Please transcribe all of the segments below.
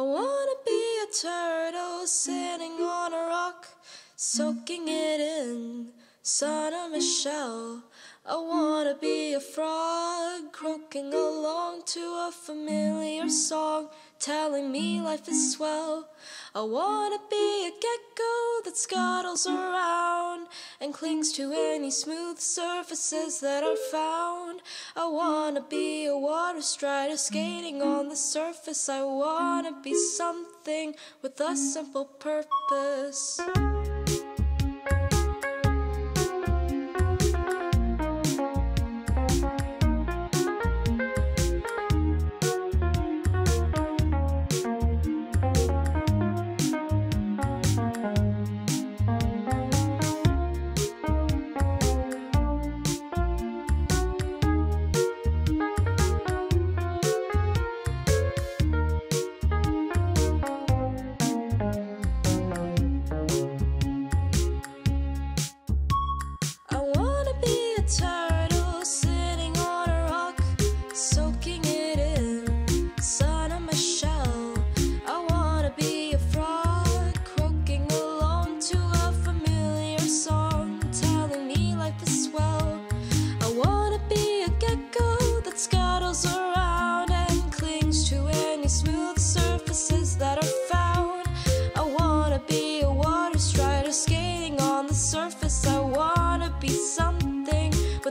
wanna be a turtle sitting on a rock, soaking it in sun of a shell. I wanna be a frog croaking along to a familiar song, telling me life is swell. I wanna be a gecko that scuttles around and clings to any smooth surfaces that are found. I wanna be a water strider skating on the surface. I wanna be something with a simple purpose.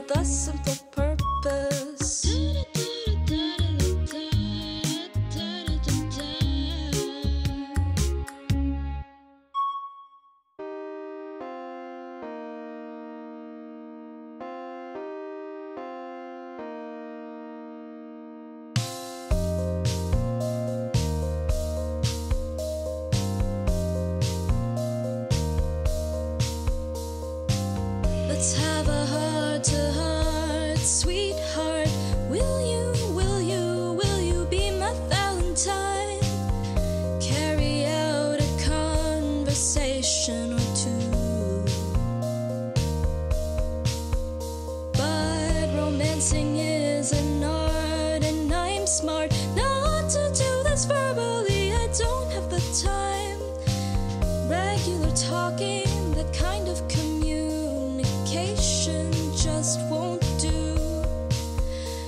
A simple purpose. Let's have a heart-to-heart, sweetheart. Will you be my Valentine? Carry out a conversation or two. But romancing is an art, and I'm smart not to do this verbally. I don't have the time. Regular talking, that kind of just won't do.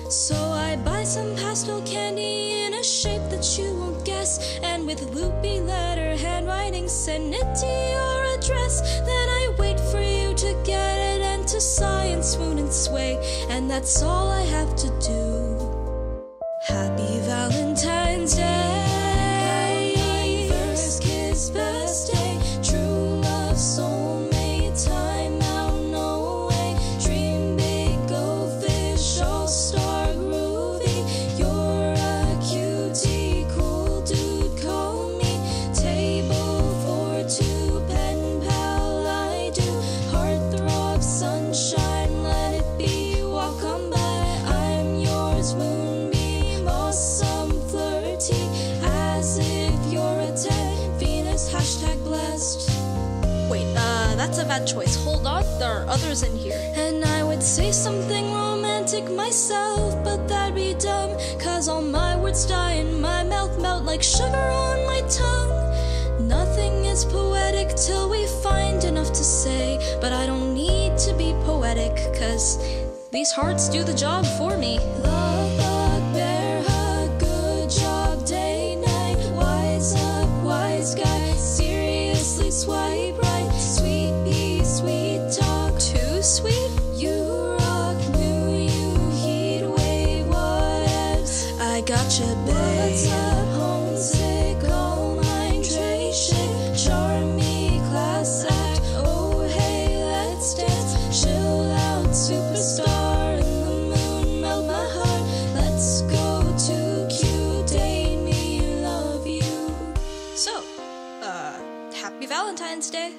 So I buy some pastel candy in a shape that you won't guess, and with loopy letter handwriting send it to your address. Then I wait for you to get it and to sigh and swoon and sway, and that's all I have to do. Happy Valentine's Day. First kiss, best day, true love, soulmate, time out, no way. Dream big, go fish, all-star groovy. You're a cutie, cool dude, call me. Table for two, pen pal, I do. Heartthrob, sunshine, let it be. Walk on by, I'm yours, moonbeam, awesome, flirty, as if you're a 10. Venus, hashtag blessed. Wait, that's a bad choice. Hold on, there are others in here. And I would say something romantic myself, but that'd be dumb, cause all my words die in my mouth, melt like sugar on my tongue. Nothing is poetic till we find enough to say, but I don't need to be poetic, cause these hearts do the job for me. Love bug, bear hug, good job, day, night. Wise up, wise guy, seriously swipe right. Sweet pea, sweet talk, too sweet. You rock, knew you, heat wave, whatevs. I gotcha, babe. What's up, homesick, all hydration. Charm me, class act, oh hey, let's dance. Chill out, superstar in the moon, melt my heart. Let's go too cute, date me, love you. So, happy Valentine's Day.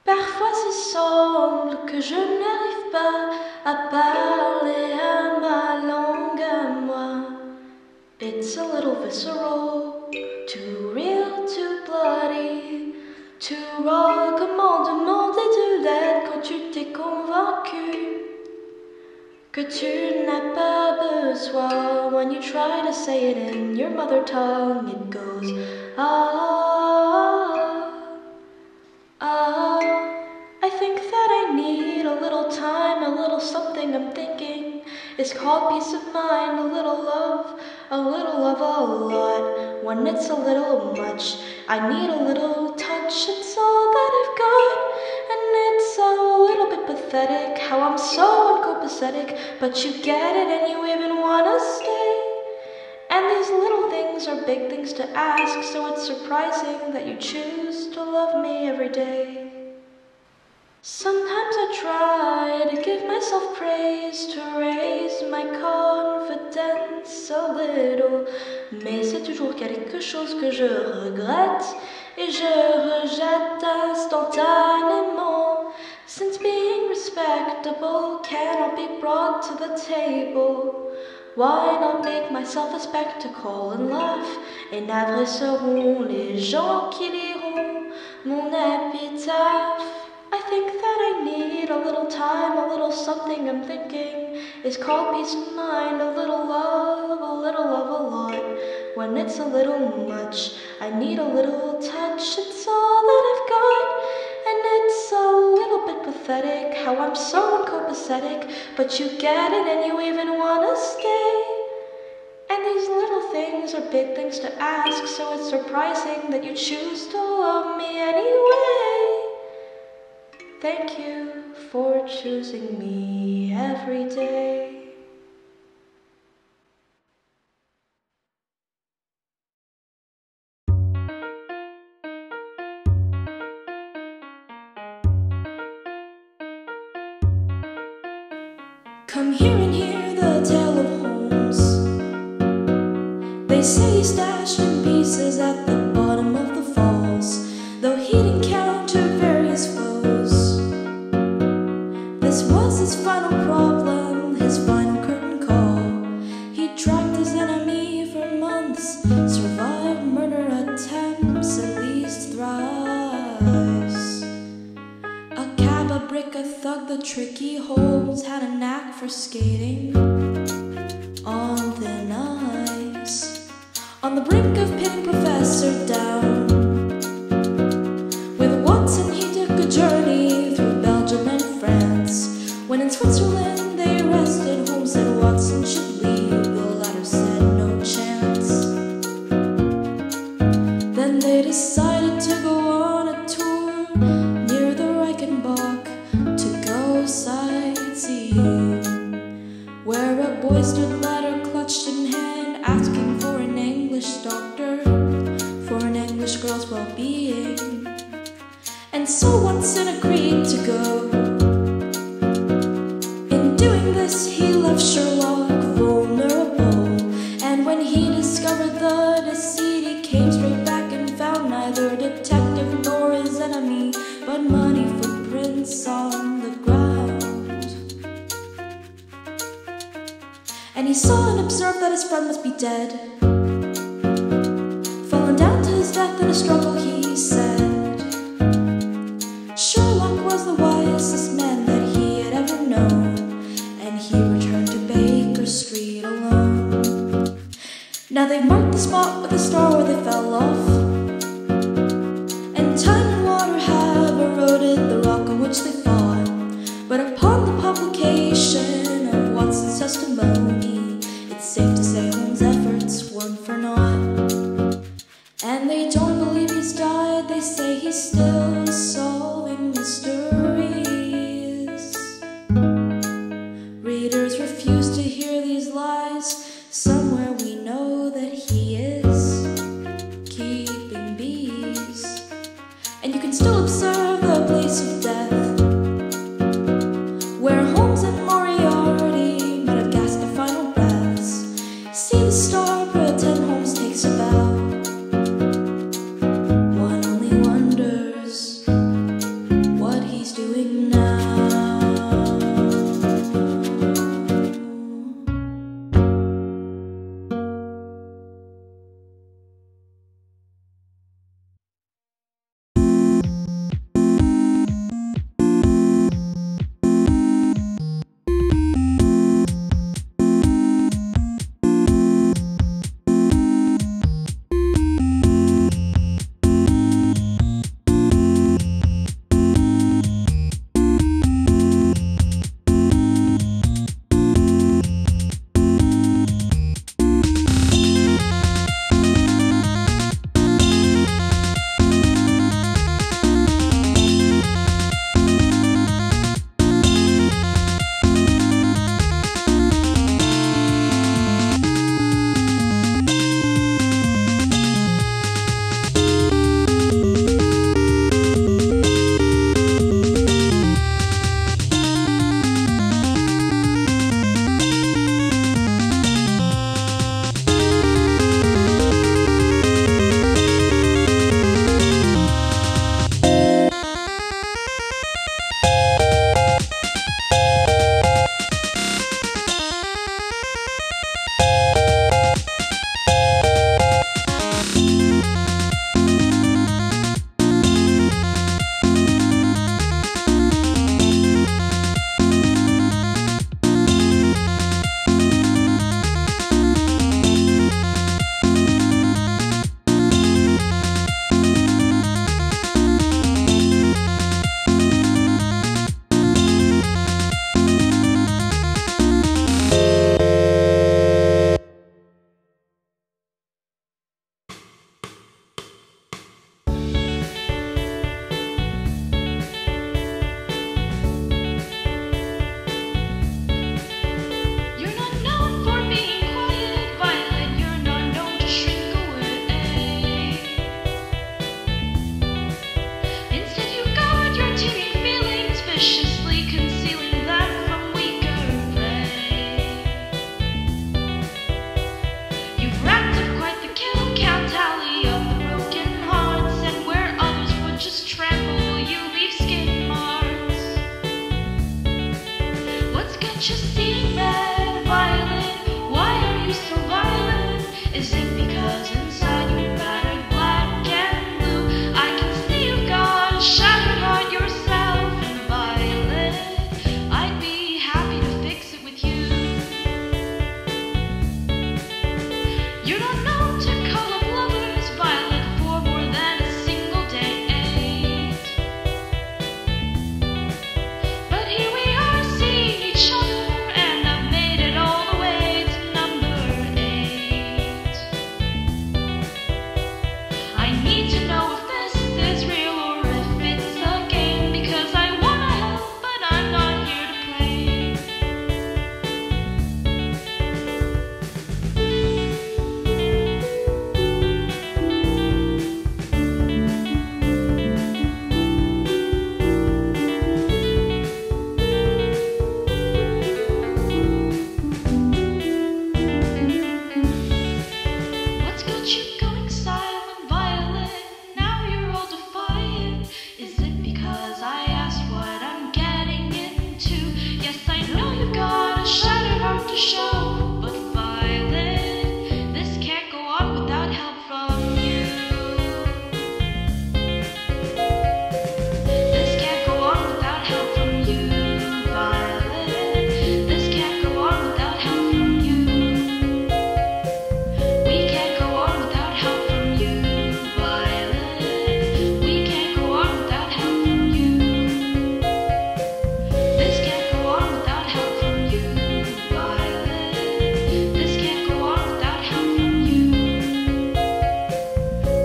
Parfois il semble que je n'arrive pas à parler à ma langue à moi. It's a little visceral, too real, too bloody, too raw. Comment demander de l'aide convaincu que tu n'as pas besoin. When you try to say it in your mother tongue, it goes ah, ah. I think that I need a little time, a little something I'm thinking. It's called peace of mind, a little love, a lot. When it's a little much, I need a little touch. It's all that I've got, and it's a little bit pathetic how I'm so uncopacetic, but you get it and you even wanna stay. And these little things are big things to ask, so it's surprising that you choose to love me every day. Sometimes I try to give myself praise, to raise my confidence a little, mais c'est toujours quelque chose que je regrette et je rejette instantanément. Since being respectable cannot be brought to the table, why not make myself a spectacle and laugh, et navrés seront les gens qui liront mon épitaphe. I think that I need a little time, a little something I'm thinking. It's called peace of mind, a little love, a lot. When it's a little much, I need a little touch. It's all that I've got, and it's a little bit pathetic how I'm so uncopacetic, but you get it and you even wanna stay. And these little things are big things to ask, so it's surprising that you choose to love me anyway. Thank you for choosing me every day. Come here and hear the tale of Holmes. They say he stashed in pieces at the bottom of the falls, though he'd encounter various foes. This was his final problem, his final curtain call. He tracked his enemy for months, survived murder attempts at least thrice. A cab, a brick, a thug, the tricky Holmes had a knack for skating on thin ice, on the brink of pinning Professor down. With Watson he took a journey through Belgium and France. When in Switzerland they arrested Holmes, said Watson should leave. The latter said no chance. Then they decided to go on a tour near the Reichenbach to go sightseeing, where a boy stood ladder clutched in hand, asking for an English doctor, for an English girl's well-being. And so Watson agreed to go. In doing this he left Sherlock vulnerable, and when he discovered the deceit he came straight back and found neither detective nor his enemy, but muddy footprints on the ground. And he saw and observed that his friend must be dead, fallen down to his death in a struggle, he said. Sherlock was the wisest man that he had ever known, and he returned to Baker Street alone. Now they've marked the spot with a star where they fell off, and time and water have eroded the rock on which they fought. But upon the publication of Watson's testimony, it's safe to say Holmes' efforts weren't for naught. And they don't believe he's died, they say he's still solving mysteries. Readers refuse to hear these lies. Somewhere we know that he is keeping bees, and you can still observe the place of death, where Holmes and Moriarty might have gasped their final breaths. See the star, pretend Holmes takes a bow. One only wonders You're not known to call up lovers violet for more than a single day. But here we are seeing each other, and I've made it all the way to number 8. I need to know if this is real or if it's a game, because I wanna help, but I'm not here to play. What's got you going silent, Violet? Now you're all defiant. Is it because I asked what I'm getting into? Yes, I know you've got a shattered heart to show, but Violet, this can't go on without help from you. This can't go on without help from you, Violet. This can't go on without help from you. We can't go on without help from you, Violet. We can't go on without help from you. This can't go on without help from you, Violet. This can't go on without help from you.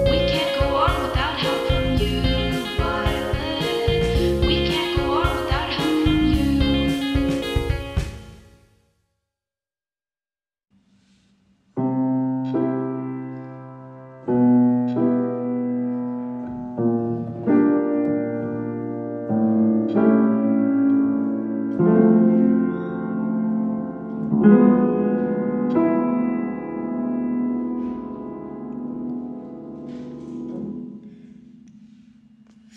We can't go on without help from you, Violet. We can't go on without help from you.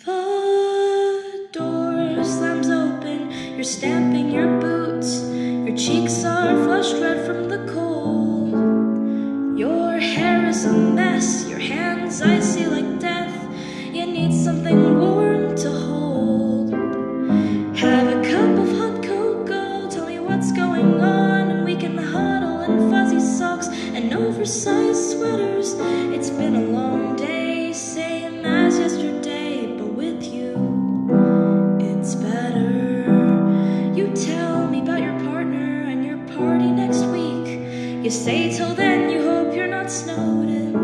The door slams open, you're stamping your boots. Your cheeks are flushed red from the cold. Your hair is a mess, your hands icy like death. You need something warm to hold. Have a cup of hot cocoa, tell me what's going on, and we can huddle in fuzzy socks and oversized sweaters. It's been a long day, same as yesterday, but with you, it's better. You tell me about your partner and your party next week. You say till then you hope you're not snowed in.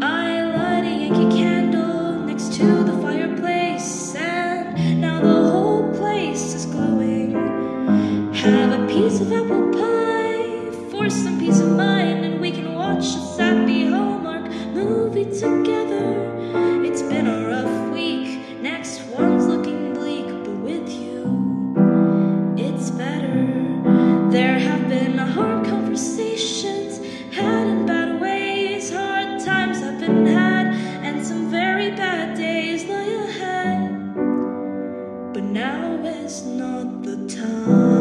I light a Yankee candle next to the fireplace, and now the whole place is glowing. Have a piece of apple pie for some peace of mind, and we can watch a sappy Hallmark movie together. It's been a rough week, next one's looking bleak, but with you, it's better. There have been hard conversations had in bad ways, hard times have been had, and some very bad days lie ahead. But now is not the time,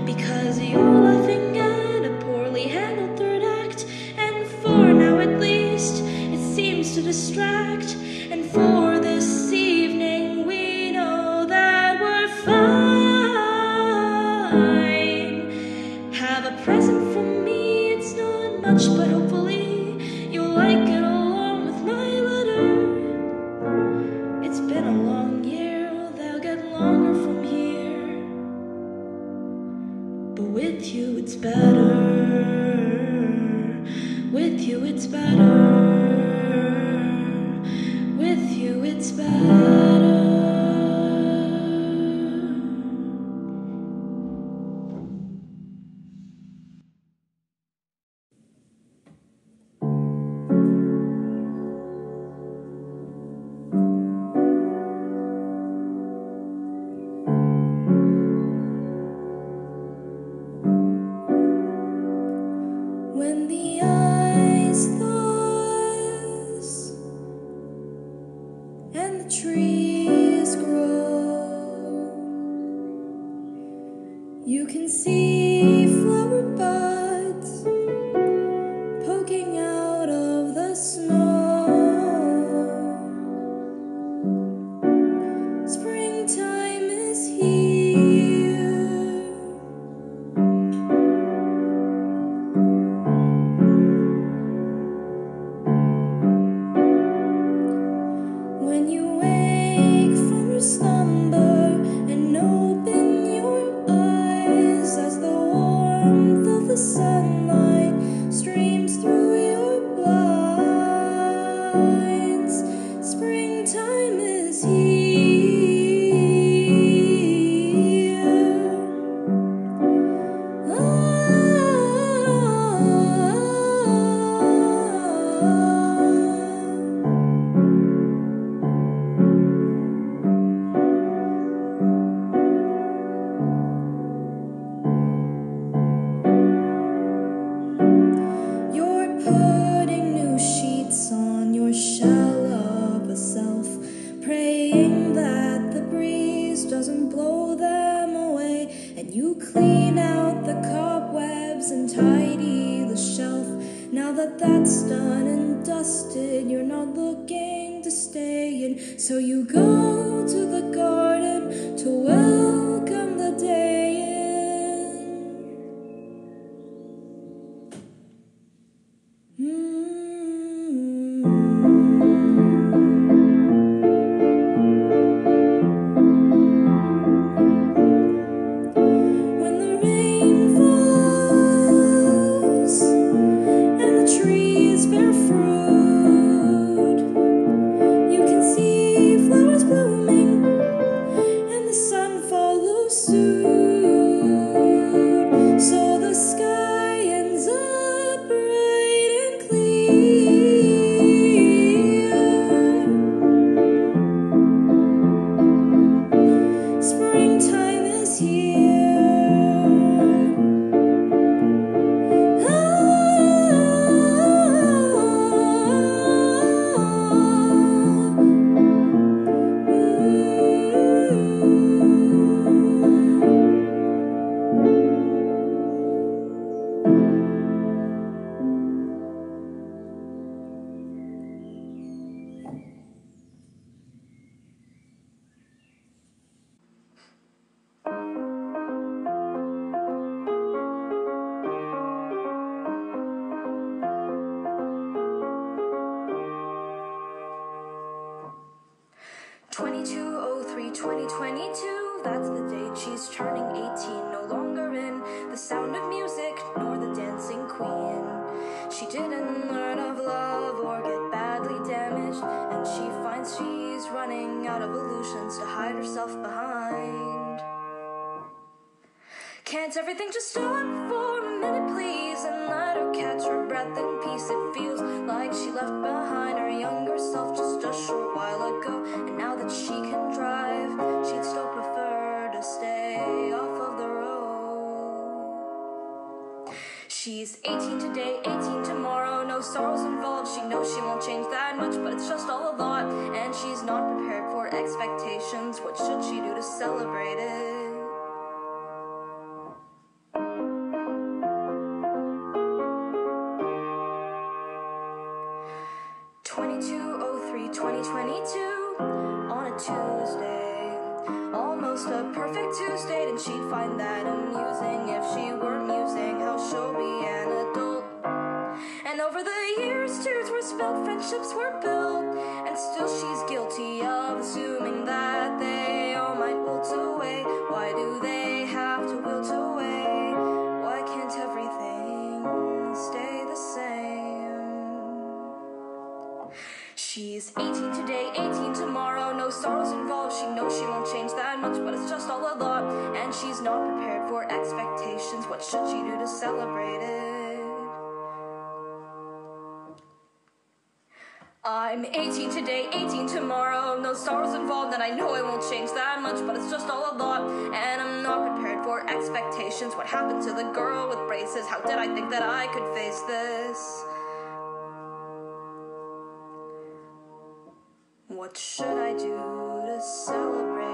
because you're laughing at a poorly handled third act, and for now at least it seems to distract. And for this evening we know that we're fine. Have a present from me, it's not much, but hopefully you'll like it along with my letter. It's been a long year, they'll get longer from here, but with you it's better. With you it's better. With you it's better. When the ice thaws and the trees grow, you can see flower buds poking out of the snow. Springtime is here. streams through your blinds. Springtime is here. You're putting new sheets on your shell of a self, praying that the breeze doesn't blow them away, and you clean out the cobwebs and tidy the shelf. Now that that's done and dusted, you're not looking to stay in, so you go to the garden to welcome the day in. When the rain falls and the trees bear fruit, you can see flowers blooming and the sun follows suit. So the sky ends up bright and clear. Springtime is here. That's the date she's turning 18, no longer in the sound of music nor the dancing queen. She didn't learn of love or get badly damaged, and she finds she's running out of illusions to hide herself behind. Can't everything just stop for a minute, please, and let her catch her breath in peace? It feels like she left behind her younger self just a short while ago, and now that she can drive, she'd still prefer to stay off of the road. She's 18 today, 18 tomorrow, no sorrows involved. She knows she won't change that much, but it's just all a lot, and she's not prepared for expectations. What should she do to celebrate it? 2022 on a Tuesday, almost a perfect Tuesday, and she'd find that amusing if she weren't musing how she'll be an adult. And over the years, tears were spilled, friendships were built, and still she's guilty of assuming that they all might wilt away. Why do they have to wilt away? Why can't everything stay the same? She's 18 today, 18 tomorrow, no sorrows involved. She knows she won't change that much, but it's just all a lot, and she's not prepared for expectations. What should she do to celebrate it? I'm 18 today, 18 tomorrow, no sorrows involved, and I know I won't change that much, but it's just all a lot, and I'm not prepared for expectations. What happened to the girl with braces? How did I think that I could face this? What should I do to celebrate it?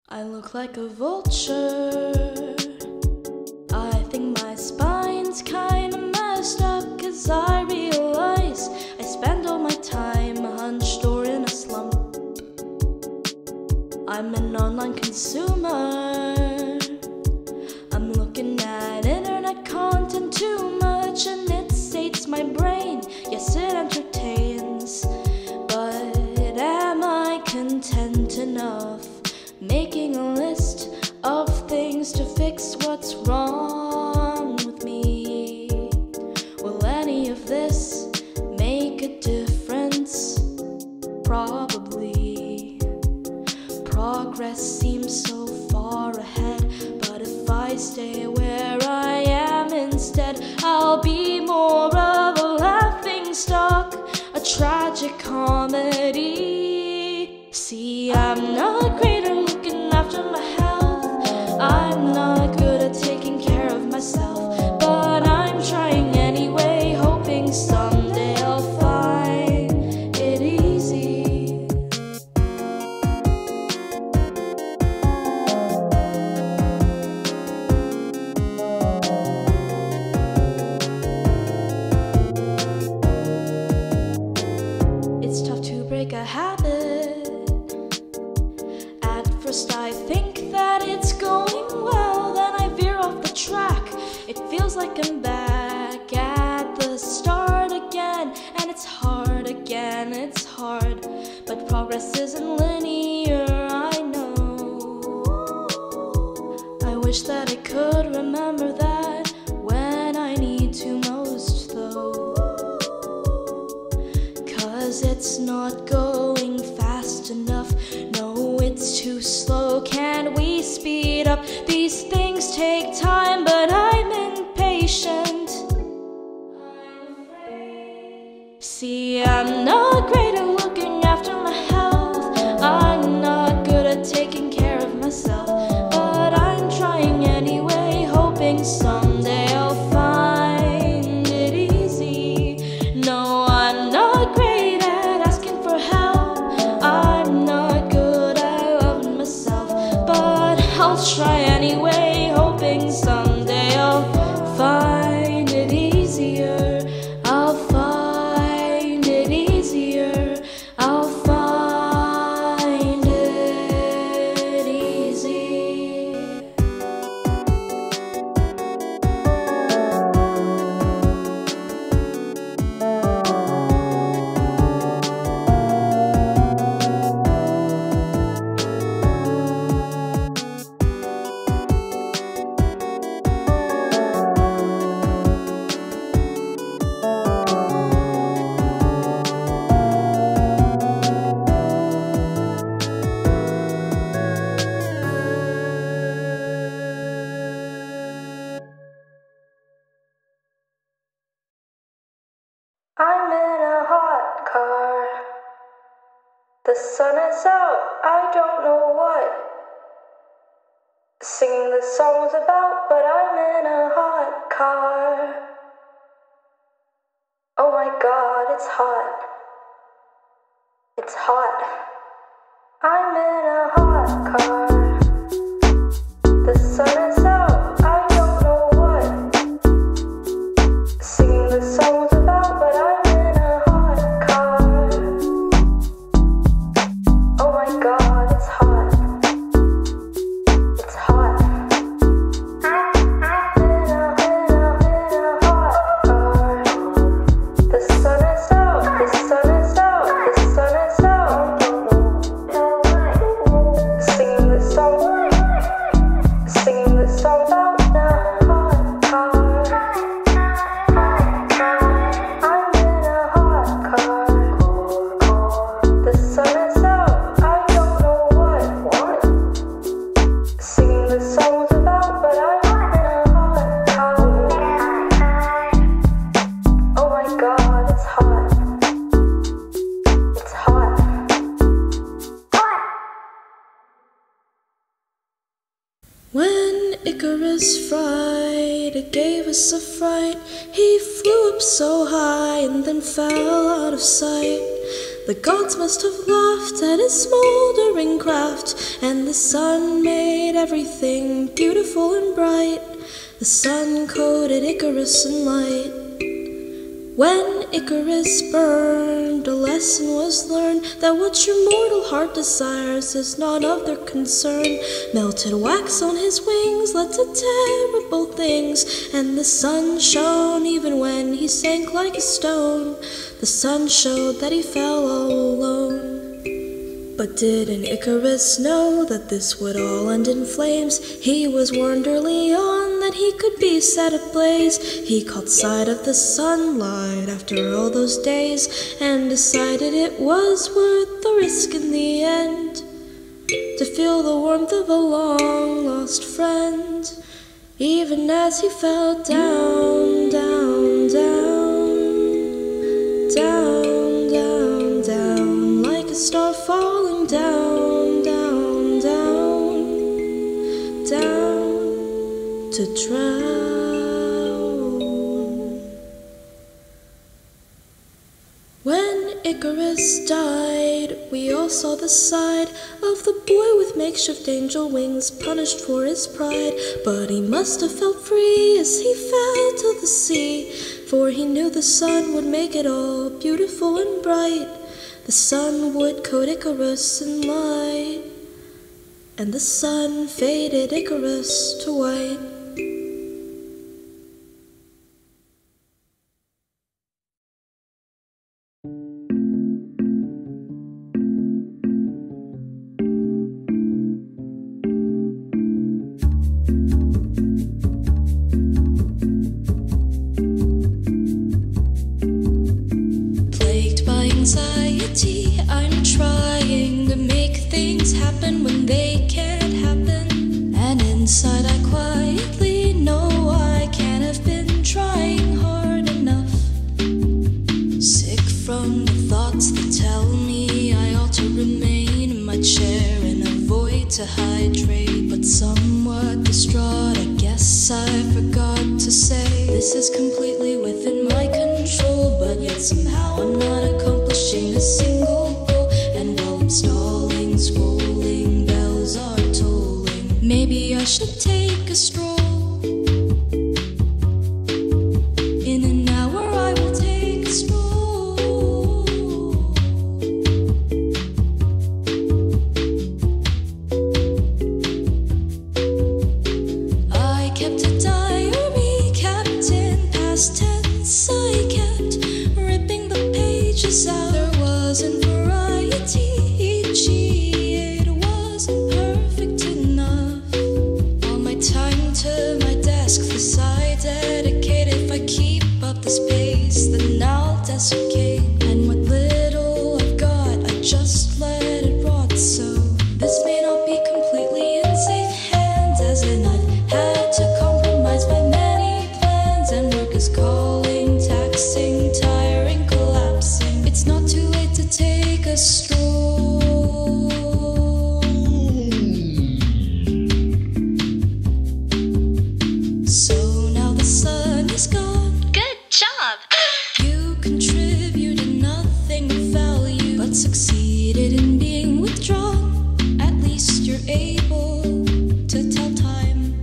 I look like a vulture. I think my spine's kinda messed up, 'cause I realize I spend all my time hunched or in a slump. I'm an online consumer. I'm looking at internet content too much, and it sates my brain. Yes, it entertains, but am I content enough making a list of things to fix what's wrong with me? Will any of this make a difference? Probably. Progress seems so far ahead, but if I stay where I am instead, I'll be more of a laughing stock, a tragic comedy. See, I'm not great at looking after my health. I'm not good at taking care of myself, but I'm trying anyway, hoping someday I'll find it easy. It's tough to break a habit. At first I think that it's going well, then I veer off the track. It feels like I'm back at the start again, and it's hard again, it's hard. But progress isn't linear, I know. I wish that I could remember that when I need to most, though. not going fast enough. No, it's too slow. Can we speed up? These things take time, but I'm impatient. See, I'm not great at looking after my health. I'm not good at taking care of myself, but I'm trying anyway, hoping someday I'll find it easy. No, I'm not great at asking for help. I'm not good at loving myself, but I'll try anyway, hoping someday I'll find it easier. I'll find it easier. I'll find it easy. I'm in a hot car. The sun is out, I don't know what singing the song's about, but I'm in a hot car. Oh my god, it's hot. It's hot. I'm in a hot car. The sun is out, I don't know what singing the song's about, but I'm in a hot car. Oh my god, it's hot. It's hot. I'm in a hot car. The sun is out, the sun is out, the sun is out. Singing the song about a hot car. I'm in a hot car. The sun is out, I don't know what singing the song's about, but I'm in a hot car. Oh my god, it's hot. It's hot. When Icarus Fried gave us a fright, he flew up so high and then fell out of sight. The gods must have laughed at his smoldering craft, and the sun made everything beautiful and bright. The sun coated Icarus in light. When Icarus burned, a lesson was learned that what your mortal heart desires is none of their concern. Melted wax on his wings led to terrible things, and the sun shone even when he sank like a stone. The sun showed that he fell all alone. But didn't Icarus know that this would all end in flames? He was warned early on that he could be set ablaze. He caught sight of the sunlight after all those days, and decided it was worth the risk in the end, to feel the warmth of a long-lost friend, even as he fell down, down, down, down, down, down, like a star falling down, down, down, down, to drown. When Icarus died, we all saw the side of the boy with makeshift angel wings, punished for his pride. But he must have felt free as he fell to the sea, for he knew the sun would make it all beautiful and bright. The sun would coat Icarus in light, and the sun faded Icarus to white. Plagued by anxiety, hydrate, but somewhat distraught. I guess I forgot to say this is completely within my control, but yet somehow I'm not accomplishing a single goal. And while I'm stalling, scrolling, bells are tolling. Maybe I should take a stroll. In an hour I will take a stroll. I kept a diary, kept in past tense. I kept ripping the pages out. There wasn't variety, it wasn't perfect enough. All my time to my desk, this I dedicate. If I keep up this pace, then I'll desiccate. And what little I've got, I just let it rot. So this may not be completely in safe hands, as in I've had to compromise my many plans. And work is calling, taxing, tiring, collapsing. It's not too late to take a stroll. So now the sun is gone. Good job! You contributed nothing of value, but succeeded in being withdrawn. At least you're able to tell time.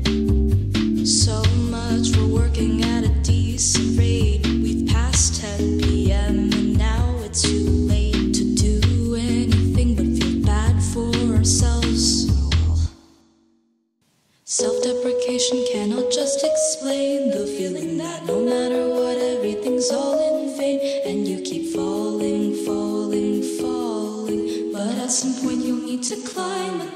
So much for working at a decent rate. We've passed 10 p.m. and now it's too late to do anything but feel bad for ourselves. Self-deprecation cannot just explain the feeling that no matter what, everything's all in vain. And you keep falling, falling, falling, but at some point you'll need to climb again.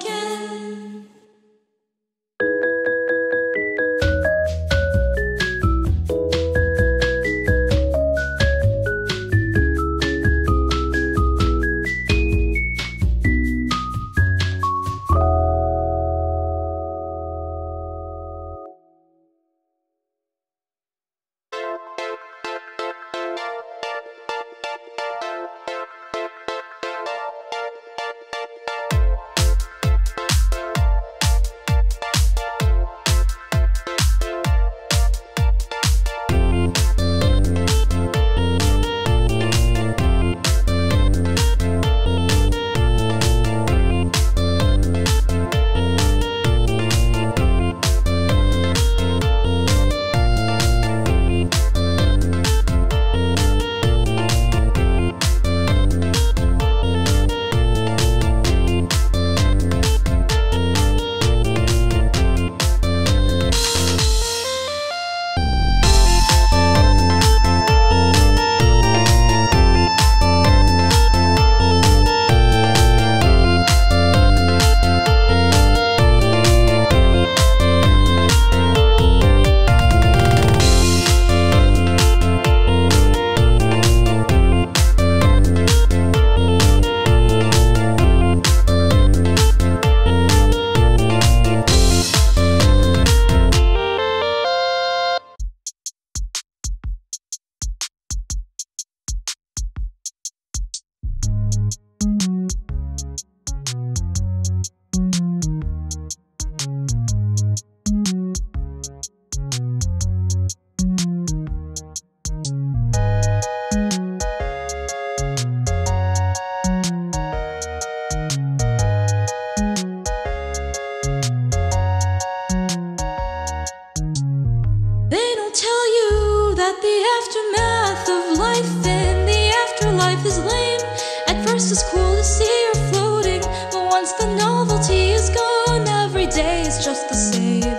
It's cool to see you're floating, but once the novelty is gone, every day is just the same.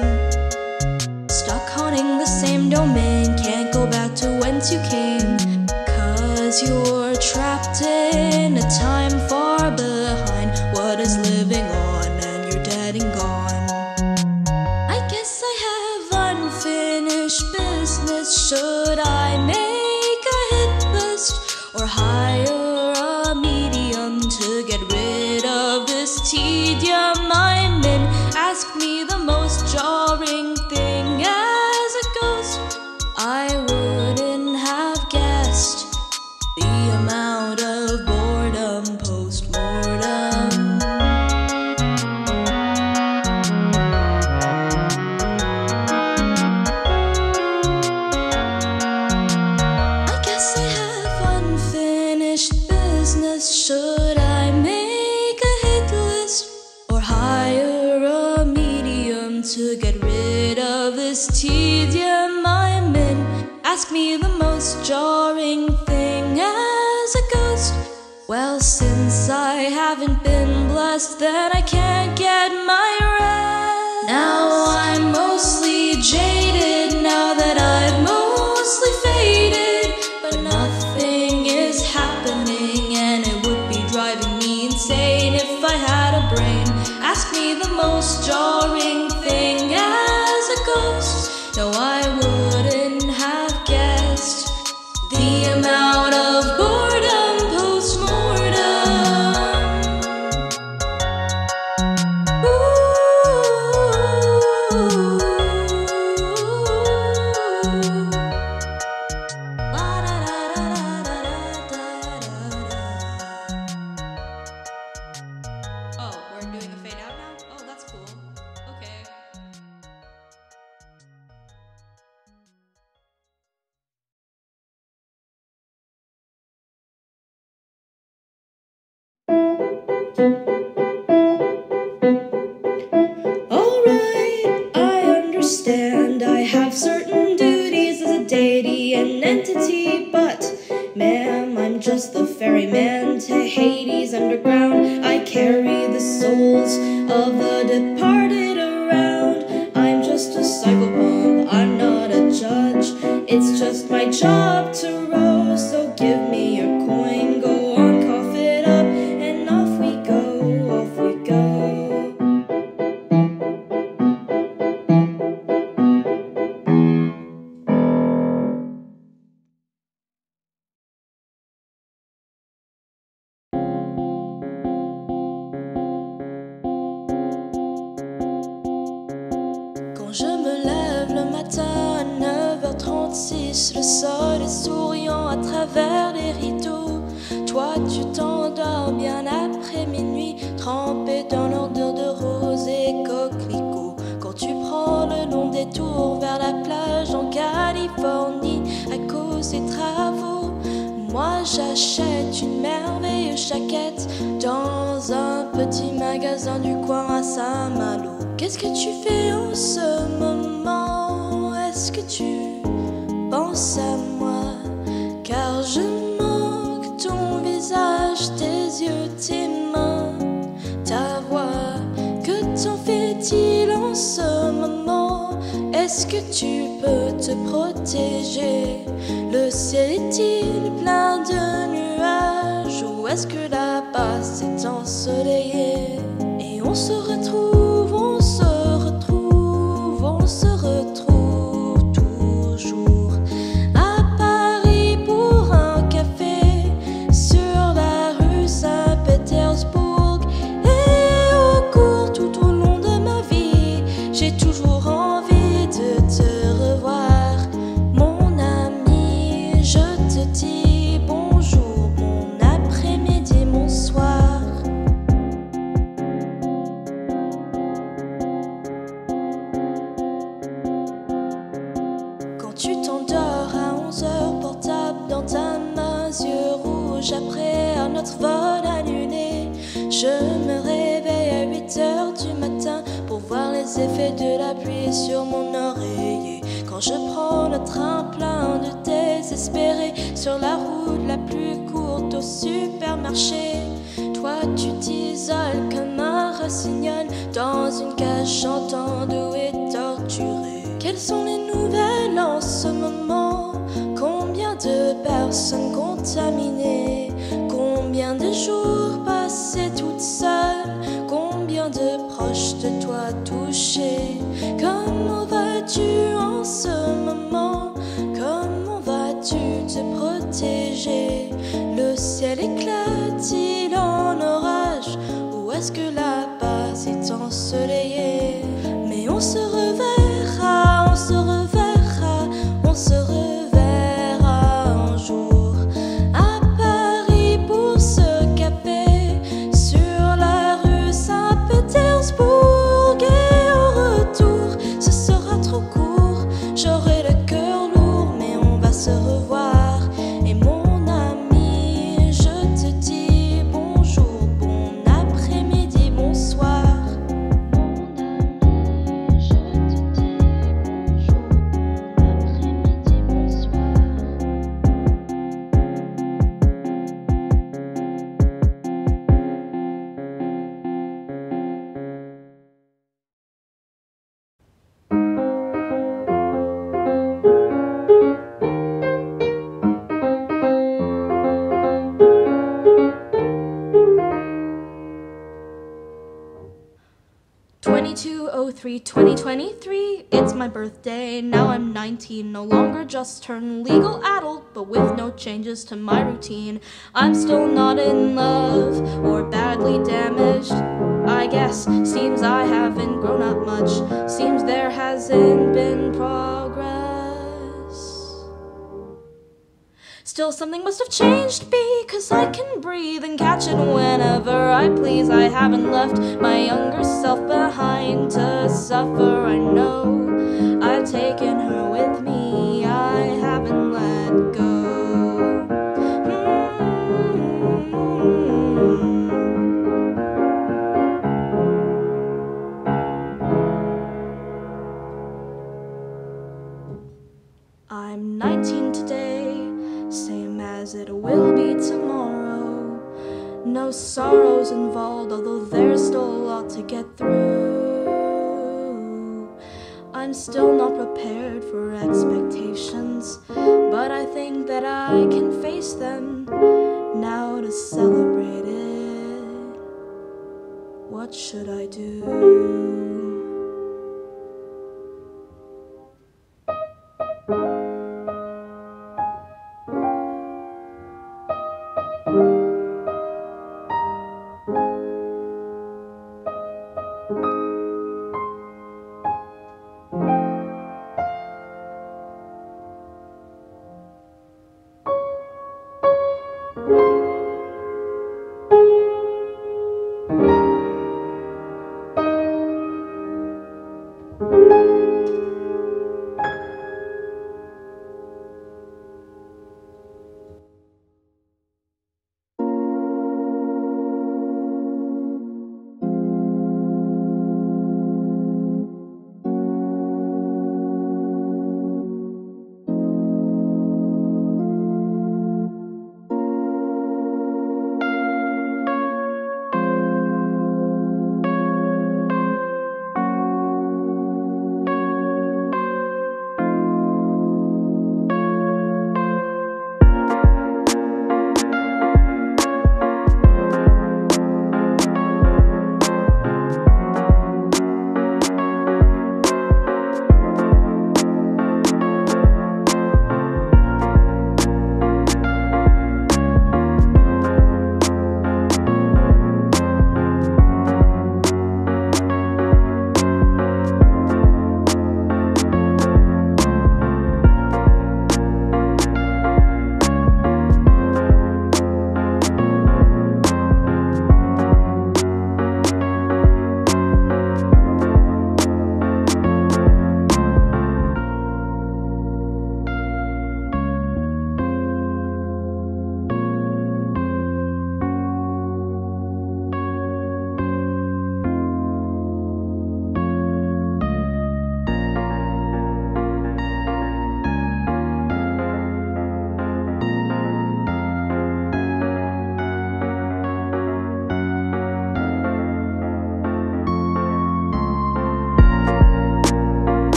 Stuck haunting the same domain, can't go back to whence you came, 'cause you're trapped in a time far behind what is living on, and you're dead and gone. I guess I have unfinished business. Should I make a hit list or hire a medium to get rid of this tedium I'm in? Ask me the most jarring thing as a ghost. I wouldn't have guessed the amount of boredom post-mortem. this tedium I'm in. Ask me the most jarring thing as a ghost. Well, since I haven't been blessed, then I can't get my rest. Now I'm mostly jaded, now that I've mostly faded, but nothing is happening, and it would be driving me insane if I had a brain. Ask me the most jarring thing as a ghost. No, I wouldn't have guessed the amount of boredom post-mortem. Oh, we're doing a fade out now? Oh, that's cool. Okay. Alright, I understand. I have certain duties as a deity and entity, but ma'am, I'm just the ferryman to Hades underground. I carry the souls of the departed around. I'm just a cycle pump, I'm not a judge. It's just my job to roast, so give me your coin, go on, cough it up, and off we go, off we go. Quand je me lève le matin à 9h36, le sol est souriant à travers les rideaux. Toi tu t'endors bien après minuit, trempé dans l'odeur de rose et coquelicot. Quand tu prends le long détour vers la plage en Californie à cause des travaux, moi j'achète une merveilleuse jaquette dans un petit magasin du coin à Saint-Malo. Qu'est-ce que tu fais en ce moment? Est-ce que tu penses à moi? Car je manque ton visage, tes yeux, tes mains, ta voix. Que t'en fait-il en ce moment? Est-ce que tu peux te protéger? Le ciel est-il plein de nuages, ou est-ce que là-bas c'est ensoleillé? Et on se retrouve, on se retrouve, on se retrouve toujours à Paris pour un café sur la rue Saint-Pétersbourg. Et au cours tout au long de ma vie, j'ai toujours envie de te revoir, mon ami. Je te dis bonjour, bon après-midi, bonsoir. Quand tu t'endors à 11h, portable dans ta main, yeux rouges après un autre vol annulé, je me réveille à 8h du matin pour voir les effets de la pluie sur mon oreiller. Quand je prends le train plein de désespérés sur la route la plus courte au supermarché, toi tu t'isoles comme un rossignol dans une cage chantant doux et torturé. Quelles sont les nouvelles en ce moment? Combien de personnes contaminées? Combien de jours passés toute seule? Combien de proches de toi touchés? Comment vas-tu en ce moment? Comment vas-tu te protéger? Le ciel éclate-t-il en orage, ou est-ce que là-bas c'est ensoleillé? Mais on se reverra, on se reverra, on se reverra un jour à Paris pour ce café sur la rue Saint-Pétersbourg. Et au retour, ce sera trop court, j'aurai le cœur lourd, mais on va se revoir. Et mon ami, je te dis bonjour, bon après-midi, bonsoir. free. 2023, it's my birthday. Now I'm 19, no longer just turned legal adult, but with no changes to my routine. I'm still not in love or badly damaged, I guess. Seems I haven't grown up much. Seems there hasn't been progress. Still, something must have changed because I can breathe and catch it whenever I please. I haven't left my younger self behind to suffer. I know I've taken her with me. I haven't let go. I'm 19 today, same as it will be tomorrow. No sorrows involved, although there's still a lot to get through. I'm still not prepared for expectations, but I think that I can face them now to celebrate it. What should I do?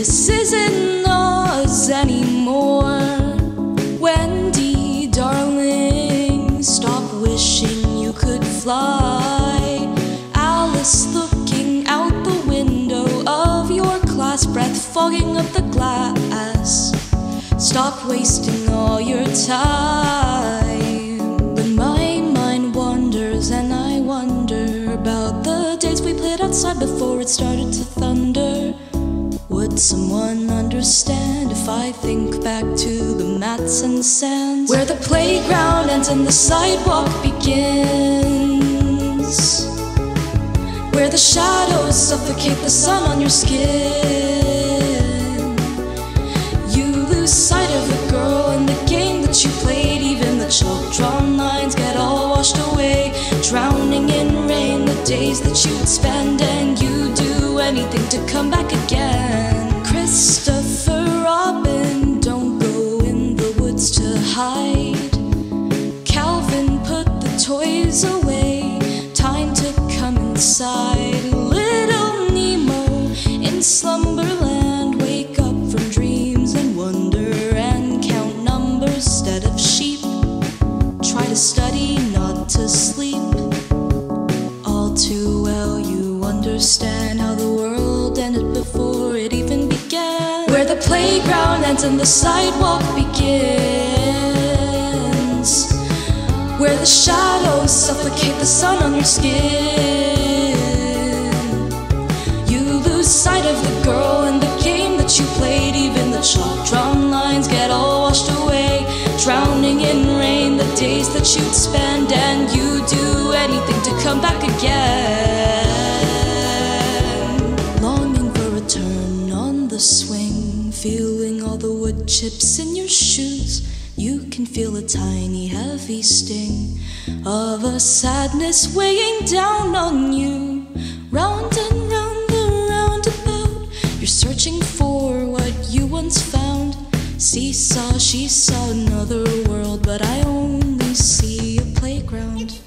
This isn't us anymore. Wendy, darling, stop wishing you could fly. Alice, looking out the window of your class, breath fogging up the glass. Stop wasting all your time. But my mind wanders before it started to thunder. Would someone understand if I think back to the mats and sands, where the playground ends and the sidewalk begins, where the shadows suffocate the sun on your skin? You lose sight of the girl and the game that you played. Even the chalk-drawn lines get all washed away, drowning in rain the days that you'd spend, and you do anything to come back again. Christopher Robin, don't go in the woods to hide. Calvin, put the toys away, time to come inside. Little Nemo in slumberland, wake up from dreams and wonder and count numbers instead of sheep. Try to study, not to sleep. All too well you understand how the world ended before it even began, where the playground ends and the sidewalk begins, where the shadows suffocate the sun on your skin. You lose sight of the girl and the game that you played. Even the chalk-drawn lines get all washed away, drowning in rain the days that you'd spend, and you do anything to come back again. Longing for a turn on the swing, feeling all the wood chips in your shoes. You can feel a tiny heavy sting of a sadness weighing down on you. Round and round the roundabout, you're searching for what you once found. Seesaw, she saw another world, but I only see a playground,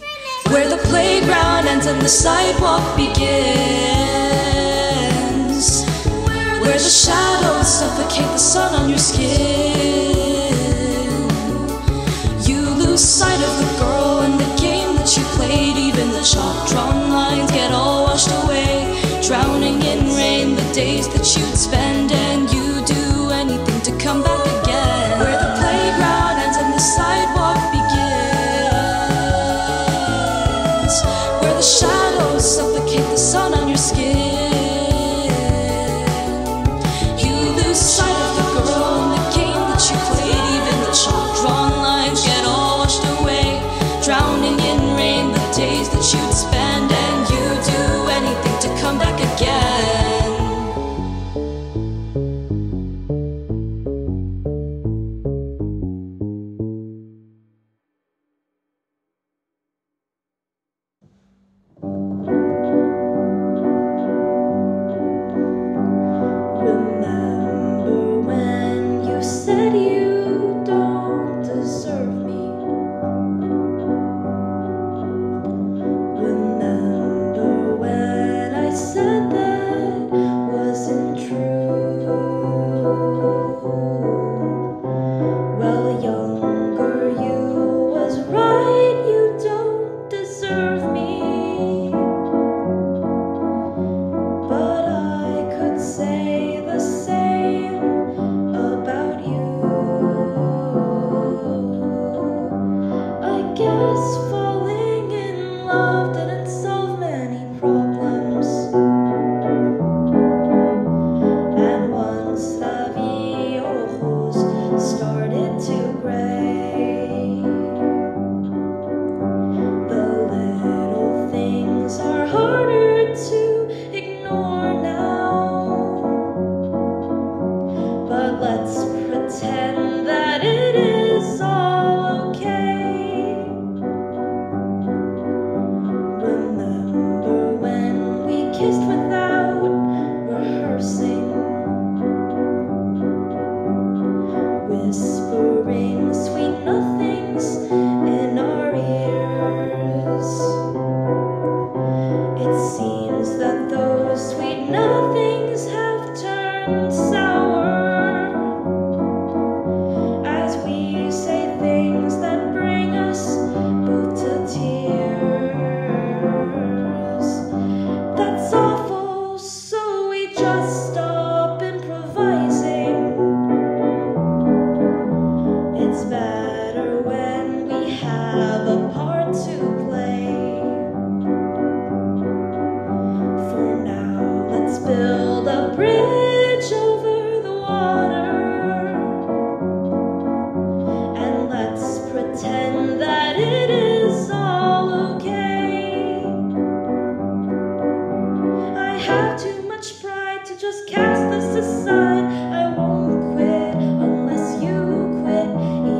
where the playground ends and the sidewalk begins, where the shadows suffocate the sun on your skin. You lose sight of the girl and the game that you played. Even the chalk-drawn lines get all washed away, drowning in rain the days that you'd spend, and you do anything to come back again, where the playground ends and the sidewalk begins, where the shadows suffocate the sun on your skin. You lose sight of the girl and the game that you played. Even the chalk-drawn lines get all washed away, drowning in rain the days that you'd spend, and you do anything to come back again. Remember when you said you don't deserve me? Remember when I said that wasn't true? Well, younger you was right, you don't deserve me. But I could say the same about you. I guess falling in love didn't solve many problems. And once la vie aux roses started to gray, the little things are harder to ignore now. But let's pretend that it is all okay. Remember when we kissed without rehearsing, whispering sweet nothings in our ears? It seems that those sweet nothings have turned sour, as we say things that bring us both to tears. That's awful, so we just stop improvising. It's better when we have a part to play. For now just cast this aside. I won't quit unless you quit.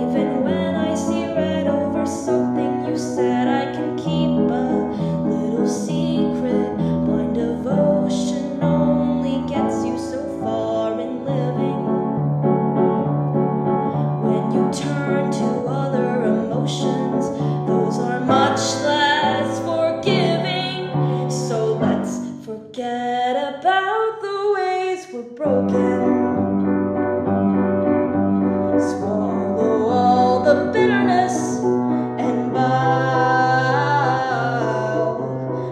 Even when I see red over something you said, I can keep a little secret. Blind devotion only gets you so far in living. When you turn to other emotions, those are much less forgiving. So let's forget about the ways we're broken. Swallow all the bitterness and bow.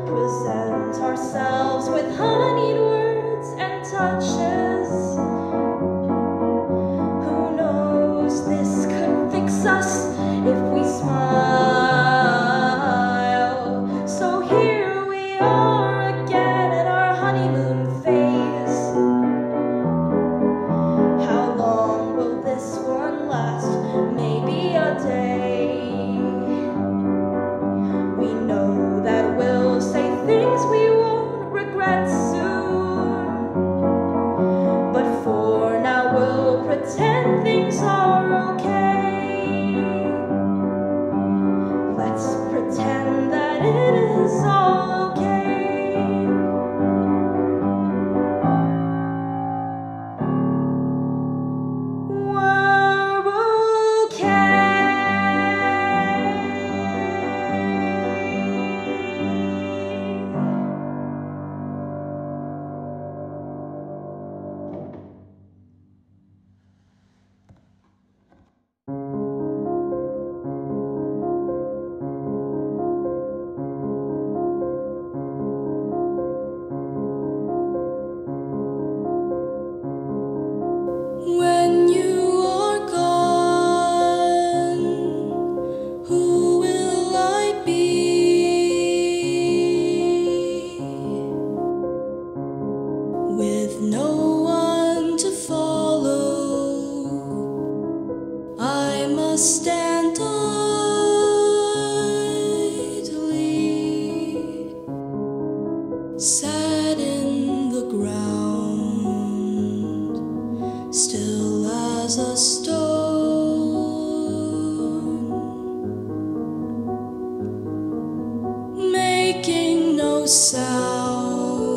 Present ourselves with honeyed words and touches. Who knows, this could fix us if we smile. So here we are again in our honeymoon phase. How long will this one last? Maybe a day. We know that we'll say things we won't regret soon. But for now we'll pretend things are okay. Let's pretend that it is all okay. We're okay. When you are gone, who will I be? With no one to follow, I must stand idly, sad in the ground, still as a stone, making no sound,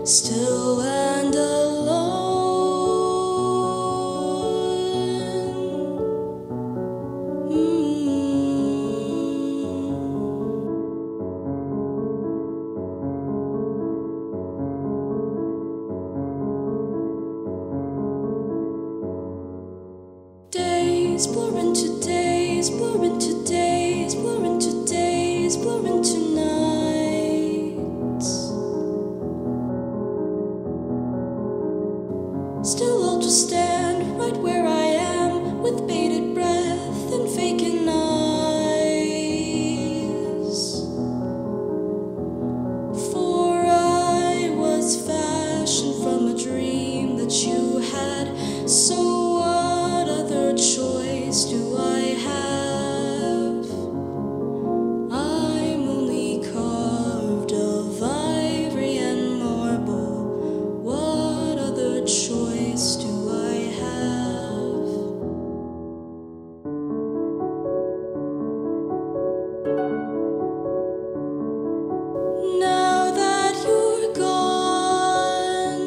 still and alone. Days blur into days, blur into days, blur into days, blur into nights. Still I'll just stand right where I am, with bated breath and vacant eyes. For I was fashioned from a dream that you had. So what other choice do I have? I'm only carved of ivory and marble. What other choice do I have? Now that you're gone,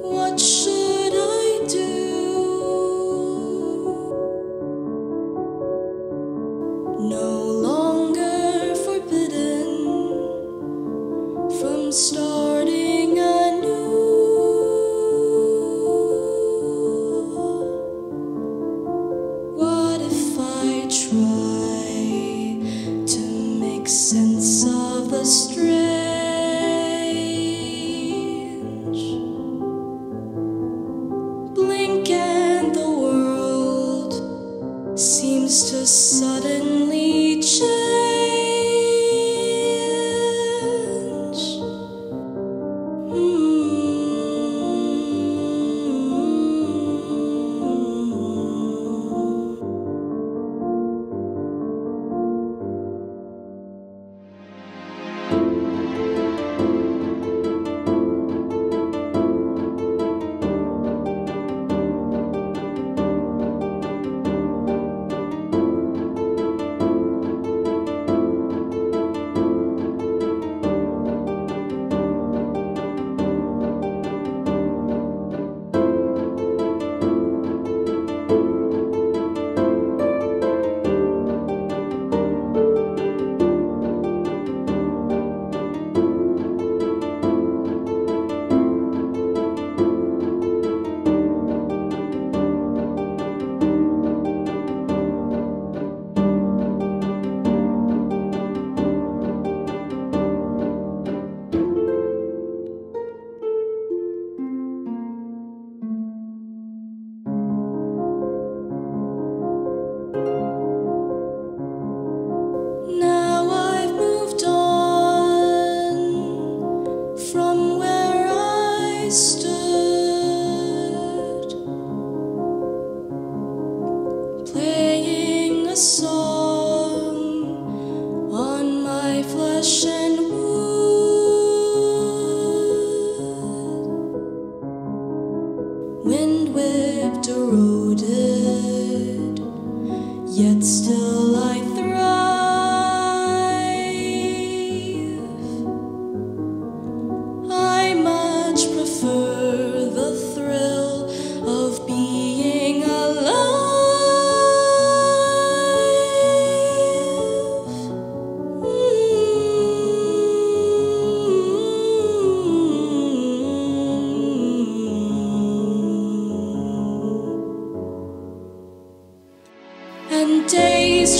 what should I do? No longer forbidden from starting anew. What if I try to make sense of the strange? Blink and the world seems to suddenly change.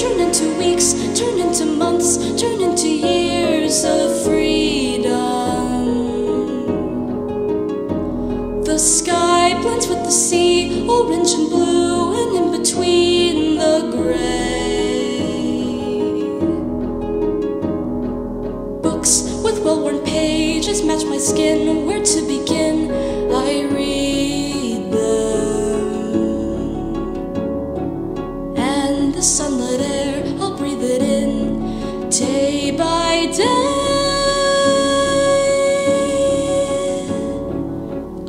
turn into weeks, turn into months, turn into years of freedom. The sky blends with the sea, orange and blue, and in between the gray. Books with well-worn pages match my skin. Where to begin? I read them. And the sunlit air, I'll breathe it in day by day.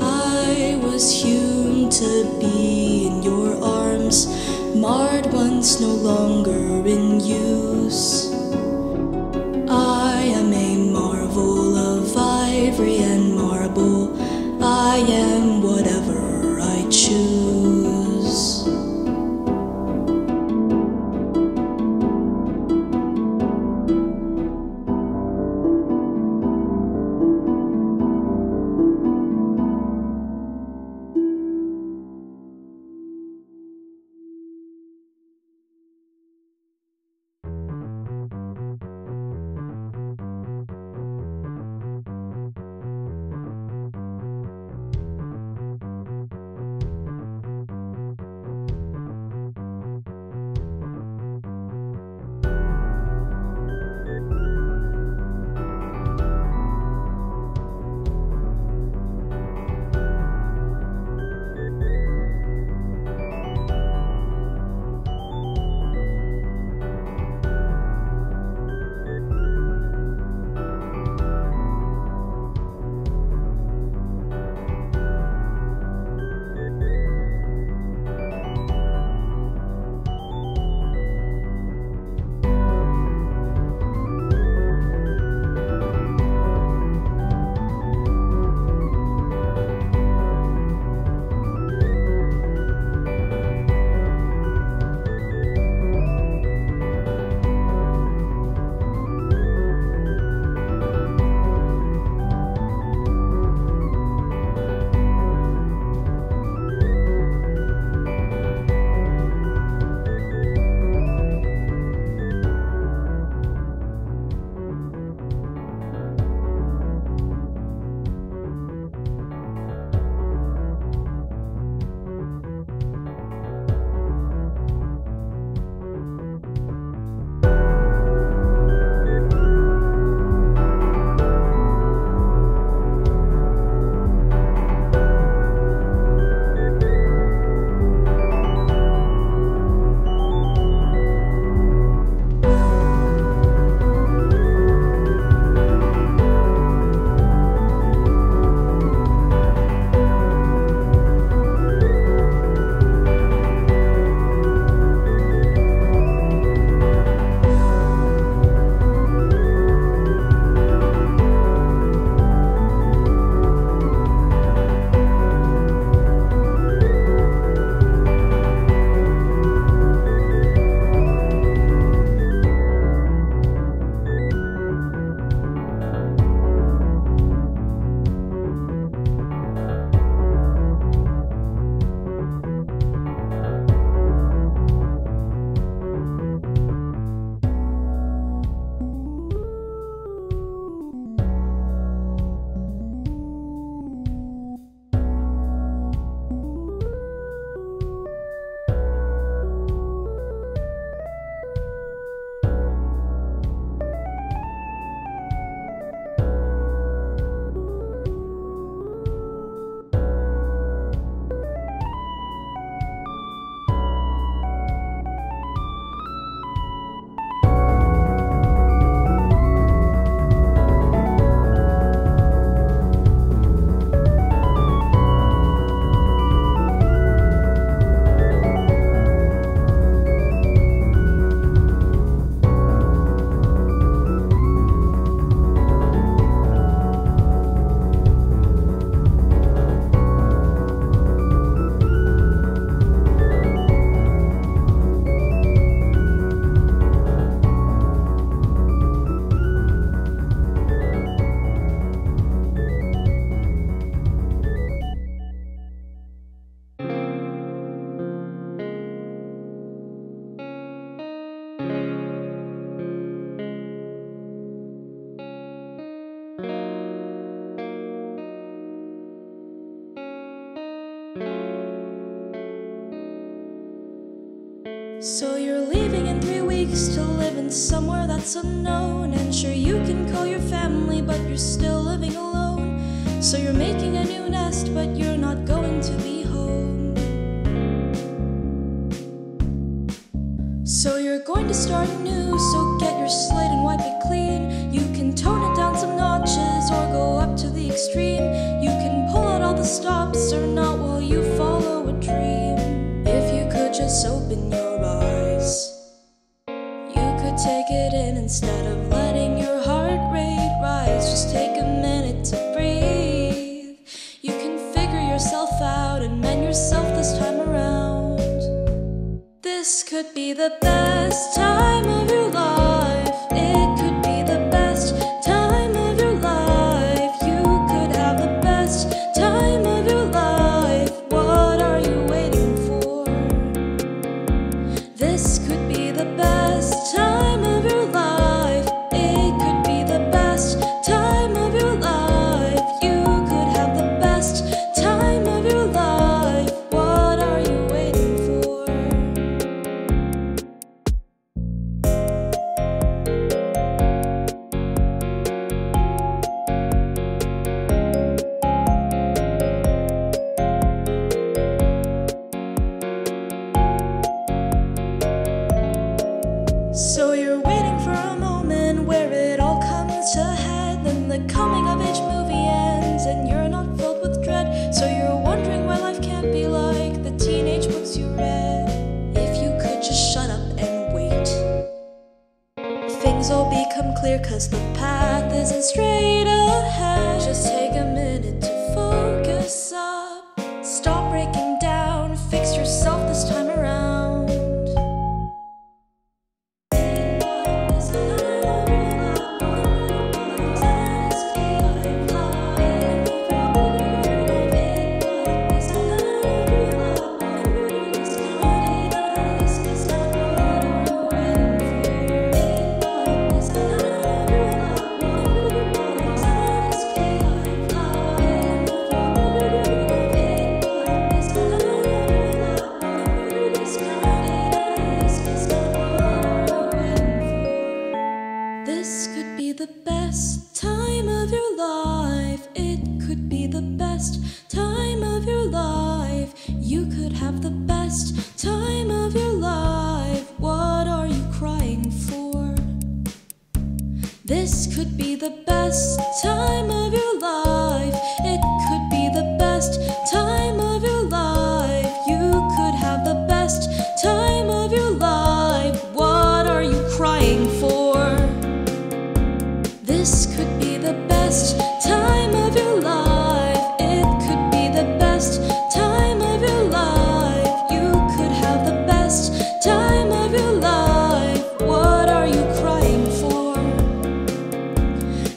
I was hewn to be in your arms, marred once, no longer in use. I am a marvel of ivory and marble. I am whatever I choose. So you're leaving in 3 weeks to live in somewhere that's unknown. And sure, you can call your family, but you're still living alone. So you're making a new nest, but you're not going to be home. So you're going to start new, so get your slate and wipe it clean. You can tone it down some notches or go up to the extreme. You can pull out all the stops or not while you follow a dream. If you could just open your eyes, you could take it in instead of letting your heart rate rise. Just take a minute to breathe. You can figure yourself out and mend yourself this time around. This could be the best time of your life. It could be the best time of your life. You could have the best time of your life. What are you waiting for? This could be the best time of your life. It could be the best time of your life. You could have the best time of your life. What are you waiting for? So you're waiting for a moment where it all comes to head. Then the coming of age movie ends and you're not filled with dread. So you're wondering why life can't be like the teenage books you read. If you could just shut up and wait, things will become clear, 'cause the path isn't straight ahead. Just take a minute to focus up. Stop breaking down, fix yourself this time around. This could be the best time of your life. It could be the best time of your life. You could have the best time of your life. What are you crying for? This could be the best time of your life. It could be the best time of your life. You could have the best time of your life. What are you crying for? This could be the best time of your life. It could be the best time of your life. You could have the best time of your life. What are you crying for?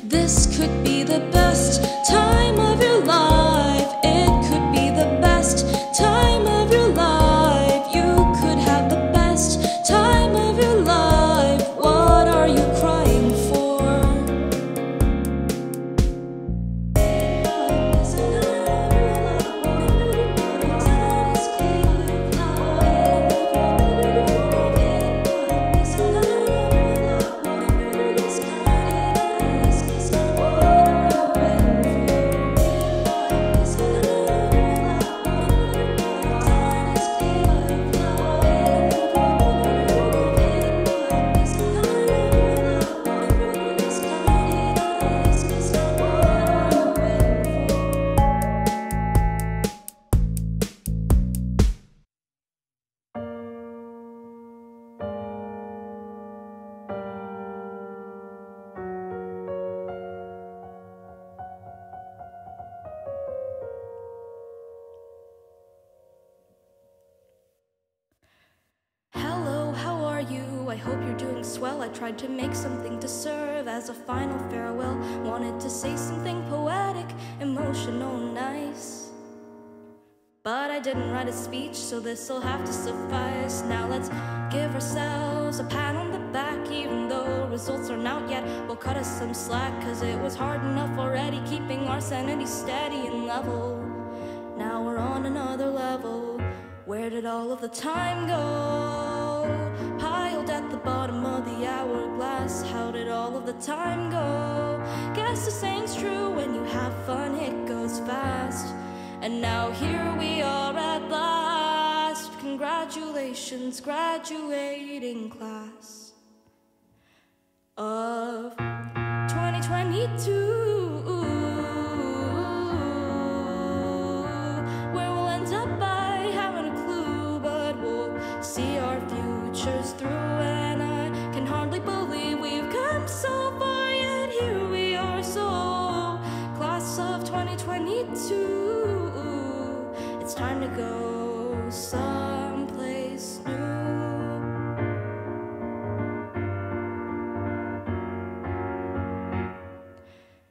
This could be the best time of your life. It could be the best time of your life. You could have the best time of your life. What are you crying for? Hello, how are you? I hope you're doing swell. I tried to make something to serve as a final farewell. Wanted to say something poetic, emotional, nice. But I didn't write a speech, so this'll have to suffice. Now let's give ourselves a pat on the back. Even though results aren't out yet, we'll cut us some slack, 'cause it was hard enough already keeping our sanity steady and level. Now we're on another level. Where did all of the time go? at the bottom of the hourglass. How did all of the time go? Guess the saying's true, when you have fun it goes fast. And now here we are at last. Congratulations, graduating class of 2022. Where we'll end up, I haven't a clue, but we'll see our futures through. And I can hardly believe we've come so far, yet here we are. So class of 2022, it's time to go someplace new.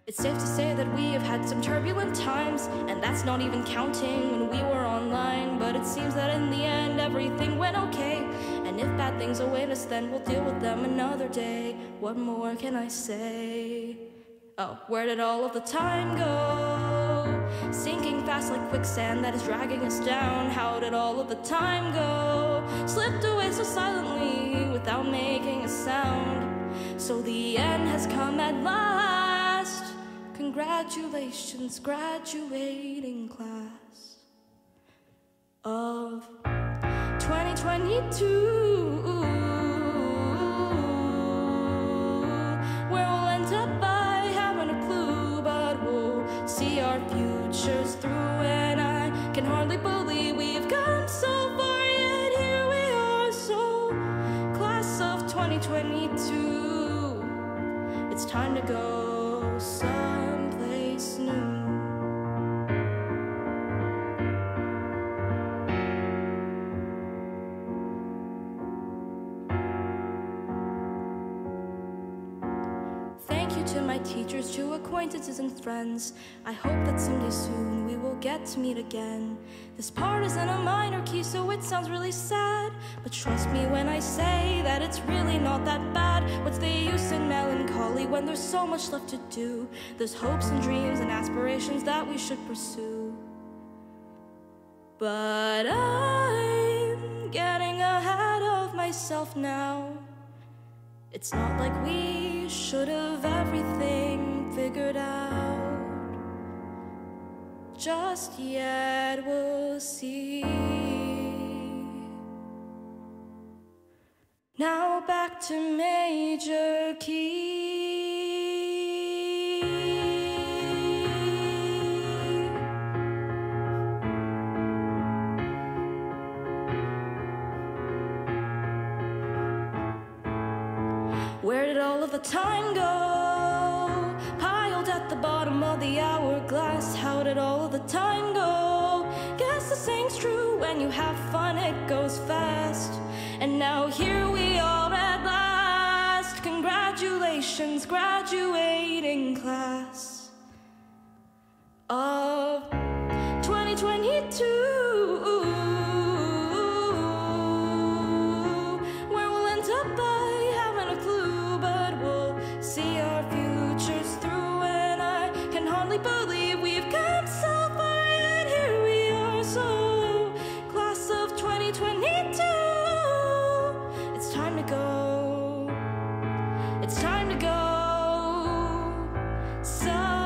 It's safe to say that we have had some turbulent times, and that's not even counting when we were online. But it seems that in the end everything went okay, and if bad things await us, then we'll deal with them another day. What more can I say? Oh, where did all of the time go? Sinking fast like quicksand that is dragging us down. How did all of the time go? Slipped away so silently without making a sound. So the end has come at last. Congratulations, graduating class of 2022. Where we'll end up, I haven't a clue, but we'll see our futures through. And I can hardly believe we've come so far, yet here we are. So class of 2022, it's time to go someplace new. Thank you to my teachers, to acquaintances and friends. I hope that someday soon we will get to meet again. This part is in a minor key, so it sounds really sad, but trust me when I say that it's really not that bad. What's the use in melancholy when there's so much left to do? There's hopes and dreams and aspirations that we should pursue. But I'm getting ahead of myself now. It's not like we should have everything figured out just yet, we'll see. Now back to major key. Where did all of the time go? Piled at the bottom of the hourglass. How did all of the time go? Guess the saying's true, when you have fun it goes fast. And now here we are at last. Congratulations, graduating class of 2022. See our futures through, and I can hardly believe we've come so far, yet here we are. So class of 2022, it's time to go. It's time to go someplace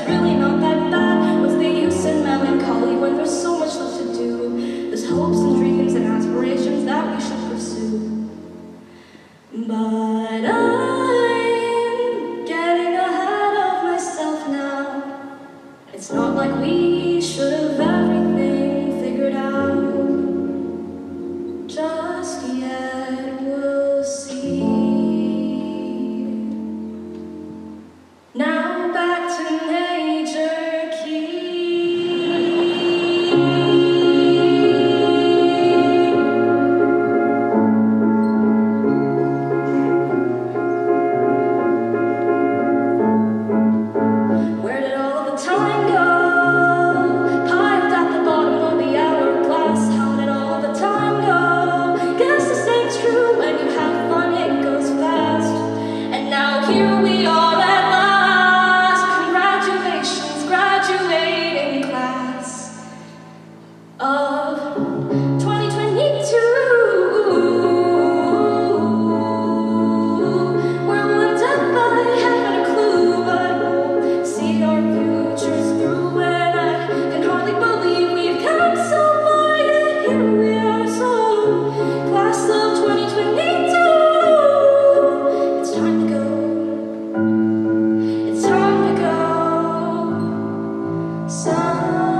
really not that bad. What's the use in melancholy when there's so much left to do? There's hopes and dreams and aspirations that we should pursue. But I'm getting ahead of myself now. It's not like we should have everything figured out just yet. We'll see. Now back to Major Key. Where did all the time go? Piled at the bottom of the hourglass. How did all the time go? Guess the saying's true. When you have fun, it goes fast. And now here we are at last. Congratulations, graduating class of 2022. Where we'll end up, I haven't a clue, but we'll see our futures through. And I can hardly believe we've come so far, yet here we are. So, class of 2022, it's time to go. It's time to go someplace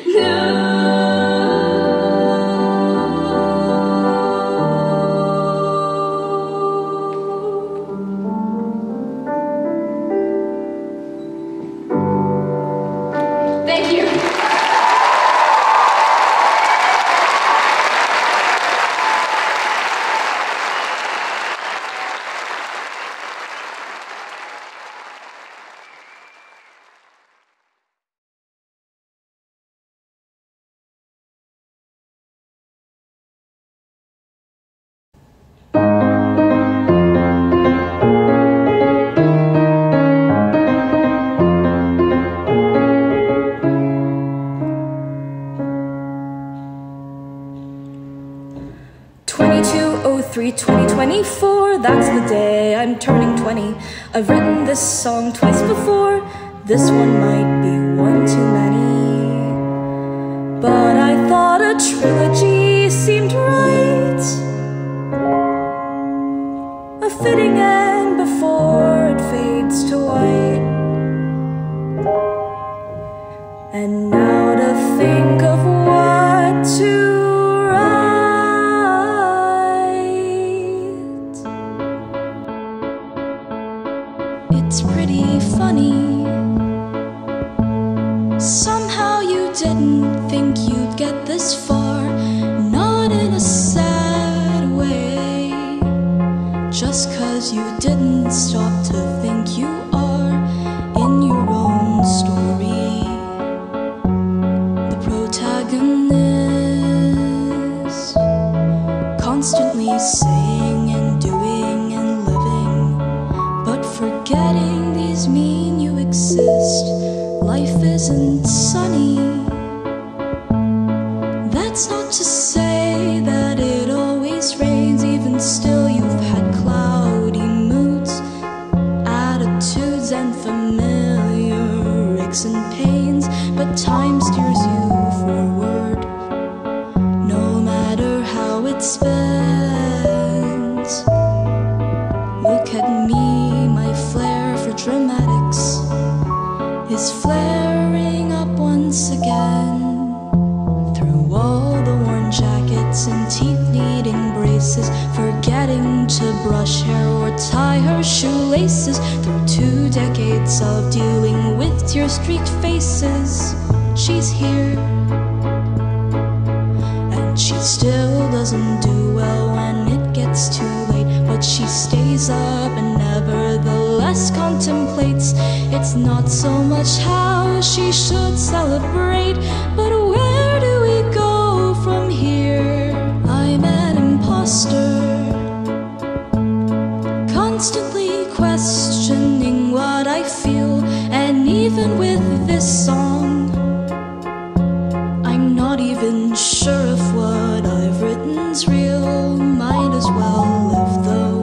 new. Thank you. '03, 2024, that's the day I'm turning 20. I've written this song twice before. This one might be one too many, but I thought a trilogy seemed right, a fitting end before it fades to white. And now to think of what to it's pretty funny. Somehow you didn't think you'd get this far, not in a sad way, just 'cause you didn't stop to think you are in your own story. The protagonist, constantly saying and doing and living, but forgetting these mean you exist. Life isn't sunny. That's not to say that it always rains. Even still, you've had cloudy moods, attitudes, and familiar aches and pains. But time steers you forward, no matter how it spends. Look at me, my flair for dramatics is flaring up once again. Through all the worn jackets and teeth-needing braces, forgetting to brush hair or tie her shoelaces. Through 2 decades of dealing with tear-streaked faces, she's here. And she still doesn't do well when it gets too late, but she stays up and nevertheless contemplates. It's not so much how she should celebrate, but where do we go from here? I'm an imposter, constantly questioning what I feel. And even with this song, I'm not even sure if what I've written's real. Might as well live though.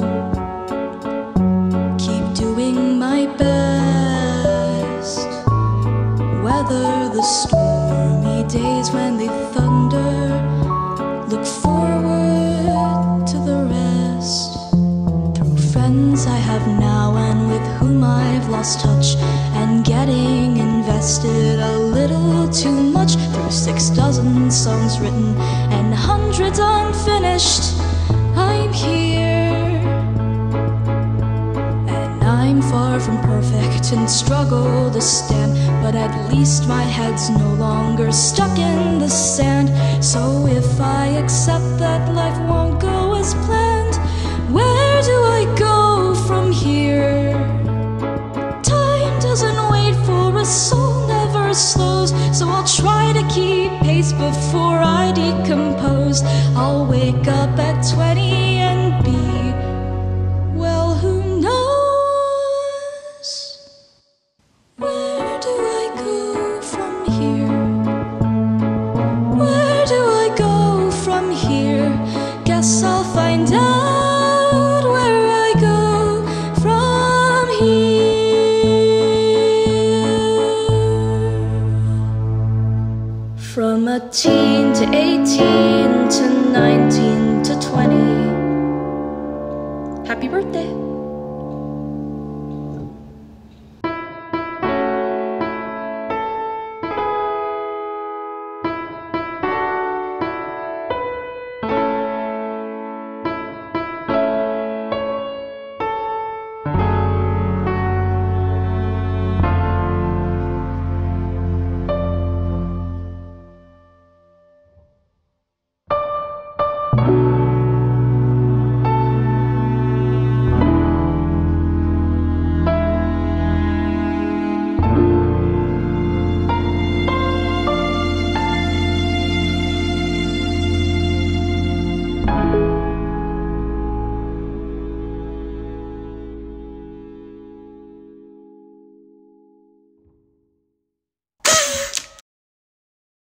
friends I have now and with whom I've lost touch, and getting invested a little too much through 6 dozen songs written and hundreds unfinished. I'm here, and I'm far from perfect and struggle to stand, but at least my head's no longer stuck in the sand. So if I accept that life won't go as planned, where do I go from here? Time doesn't wait for a soul, never slows, so I'll try to keep pace before I decompose. I'll wake up at 20 and be, well, who knows? Where do I go from here? Where do I go from here? Guess I'll find out where I go from here. From a teen to 18 to 19 to 20. Happy birthday.